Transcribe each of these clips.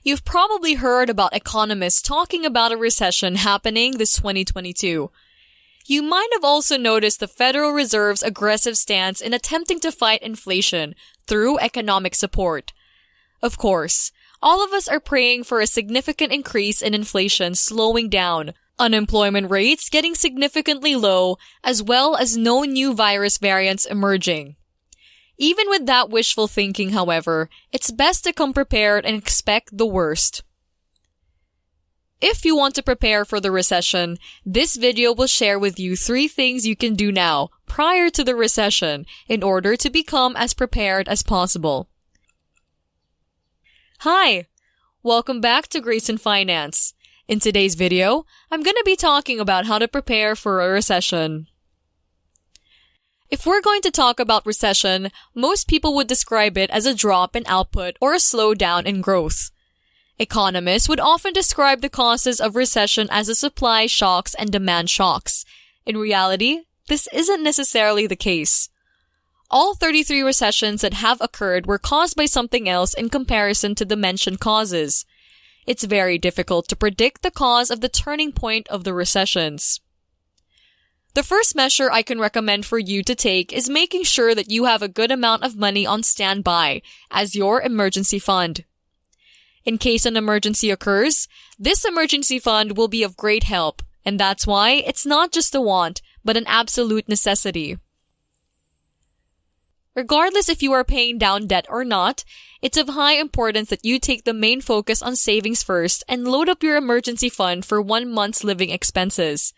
You've probably heard about economists talking about a recession happening this 2022. You might have also noticed the Federal Reserve's aggressive stance in attempting to fight inflation through economic support. Of course, all of us are praying for a significant increase in inflation slowing down, unemployment rates getting significantly low, as well as no new virus variants emerging. Even with that wishful thinking, however, it's best to come prepared and expect the worst. If you want to prepare for the recession, this video will share with you 3 things you can do now, prior to the recession, in order to become as prepared as possible. Hi! Welcome back to Grayson Finance. In today's video, I'm going to be talking about how to prepare for a recession. If we're going to talk about recession, most people would describe it as a drop in output or a slowdown in growth. Economists would often describe the causes of recession as a supply shocks and demand shocks. In reality, this isn't necessarily the case. All 33 recessions that have occurred were caused by something else in comparison to the mentioned causes. It's very difficult to predict the cause of the turning point of the recessions. The first measure I can recommend for you to take is making sure that you have a good amount of money on standby as your emergency fund. In case an emergency occurs, this emergency fund will be of great help, and that's why it's not just a want, but an absolute necessity. Regardless if you are paying down debt or not, it's of high importance that you take the main focus on savings first and load up your emergency fund for 1 month's living expenses.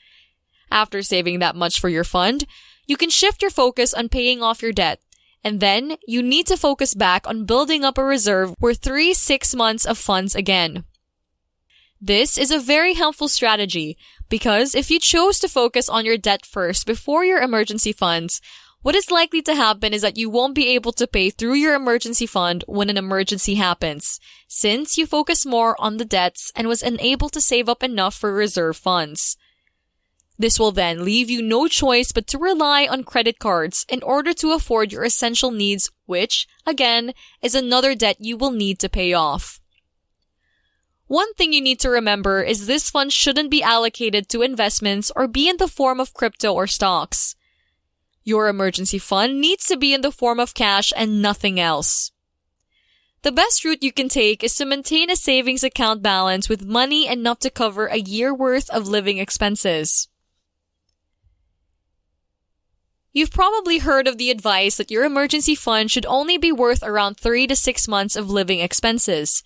After saving that much for your fund, you can shift your focus on paying off your debt. And then, you need to focus back on building up a reserve worth 6 months of funds again. This is a very helpful strategy because if you chose to focus on your debt first before your emergency funds, what is likely to happen is that you won't be able to pay through your emergency fund when an emergency happens, since you focus more on the debts and was unable to save up enough for reserve funds. This will then leave you no choice but to rely on credit cards in order to afford your essential needs, which, again, is another debt you will need to pay off. One thing you need to remember is this fund shouldn't be allocated to investments or be in the form of crypto or stocks. Your emergency fund needs to be in the form of cash and nothing else. The best route you can take is to maintain a savings account balance with money enough to cover a year worth of living expenses. You've probably heard of the advice that your emergency fund should only be worth around 3 to 6 months of living expenses.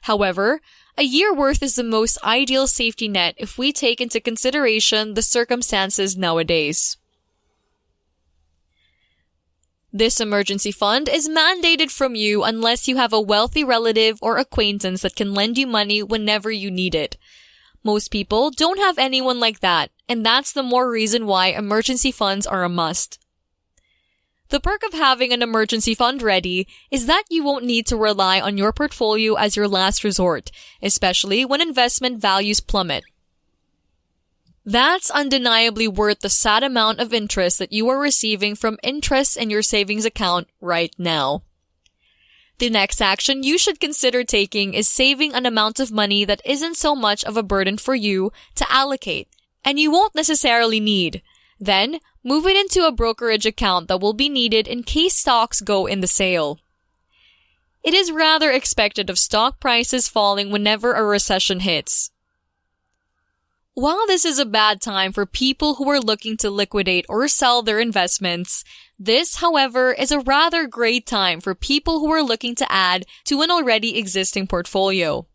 However, a year worth is the most ideal safety net if we take into consideration the circumstances nowadays. This emergency fund is mandated from you unless you have a wealthy relative or acquaintance that can lend you money whenever you need it. Most people don't have anyone like that, and that's the more reason why emergency funds are a must. The perk of having an emergency fund ready is that you won't need to rely on your portfolio as your last resort, especially when investment values plummet. That's undeniably worth the sad amount of interest that you are receiving from interest in your savings account right now. The next action you should consider taking is saving an amount of money that isn't so much of a burden for you to allocate, and you won't necessarily need. Then, move it into a brokerage account that will be needed in case stocks go in the sale. It is rather expected of stock prices falling whenever a recession hits. While this is a bad time for people who are looking to liquidate or sell their investments, this, however, is a rather great time for people who are looking to add to an already existing portfolio.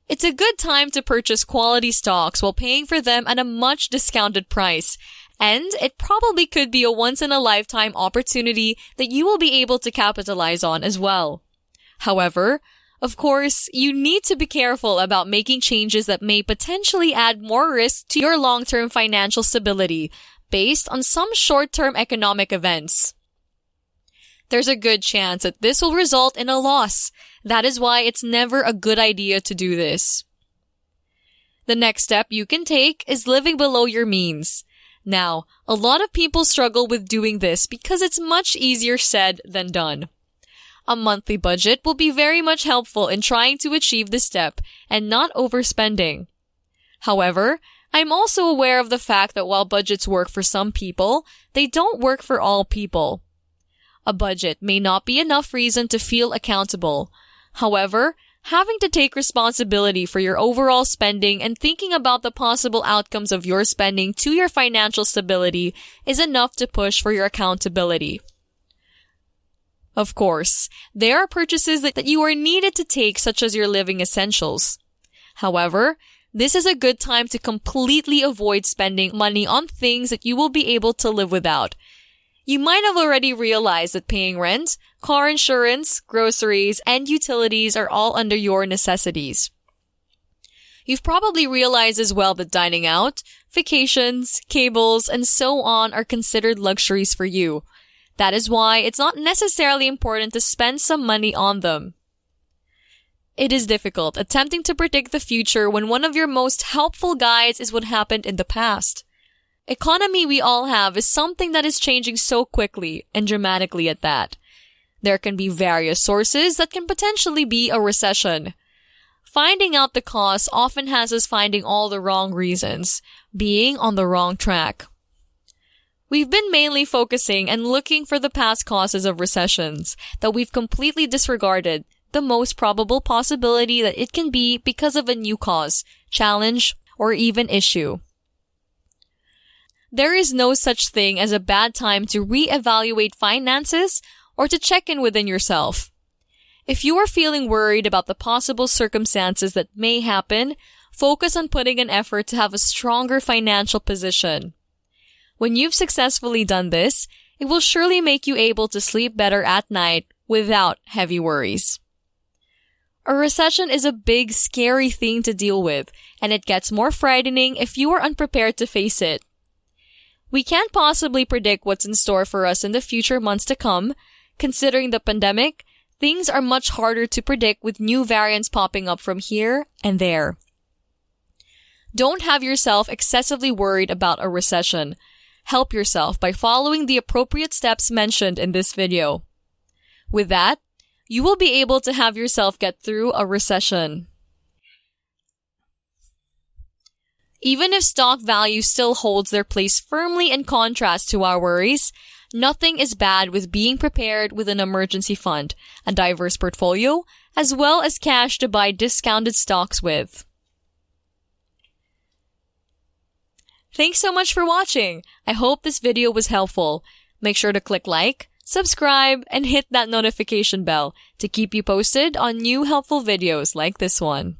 It's a good time to purchase quality stocks while paying for them at a much discounted price, and it probably could be a once-in-a-lifetime opportunity that you will be able to capitalize on as well. However, of course, you need to be careful about making changes that may potentially add more risk to your long-term financial stability based on some short-term economic events. There's a good chance that this will result in a loss. That is why it's never a good idea to do this. The next step you can take is living below your means. Now, a lot of people struggle with doing this because it's much easier said than done. A monthly budget will be very much helpful in trying to achieve this step and not overspending. However, I'm also aware of the fact that while budgets work for some people, they don't work for all people. A budget may not be enough reason to feel accountable. However, having to take responsibility for your overall spending and thinking about the possible outcomes of your spending to your financial stability is enough to push for your accountability. Of course, there are purchases that you are needed to take, such as your living essentials. However, this is a good time to completely avoid spending money on things that you will be able to live without. You might have already realized that paying rent, car insurance, groceries, and utilities are all under your necessities. You've probably realized as well that dining out, vacations, cables, and so on are considered luxuries for you. That is why it's not necessarily important to spend some money on them. It is difficult attempting to predict the future when one of your most helpful guides is what happened in the past. Economy we all have is something that is changing so quickly and dramatically at that. There can be various sources that can potentially be a recession. Finding out the cause often has us finding all the wrong reasons, being on the wrong track. We've been mainly focusing and looking for the past causes of recessions that we've completely disregarded the most probable possibility that it can be because of a new cause, challenge, or even issue. There is no such thing as a bad time to reevaluate finances or to check in within yourself. If you are feeling worried about the possible circumstances that may happen, focus on putting an effort to have a stronger financial position. When you've successfully done this, it will surely make you able to sleep better at night without heavy worries. A recession is a big, scary thing to deal with, and it gets more frightening if you are unprepared to face it. We can't possibly predict what's in store for us in the future months to come. Considering the pandemic, things are much harder to predict with new variants popping up from here and there. Don't have yourself excessively worried about a recession. Help yourself by following the appropriate steps mentioned in this video. With that, you will be able to have yourself get through a recession. Even if stock value still holds their place firmly in contrast to our worries, nothing is bad with being prepared with an emergency fund, a diverse portfolio, as well as cash to buy discounted stocks with. Thanks so much for watching. I hope this video was helpful. Make sure to click like, subscribe, and hit that notification bell to keep you posted on new helpful videos like this one.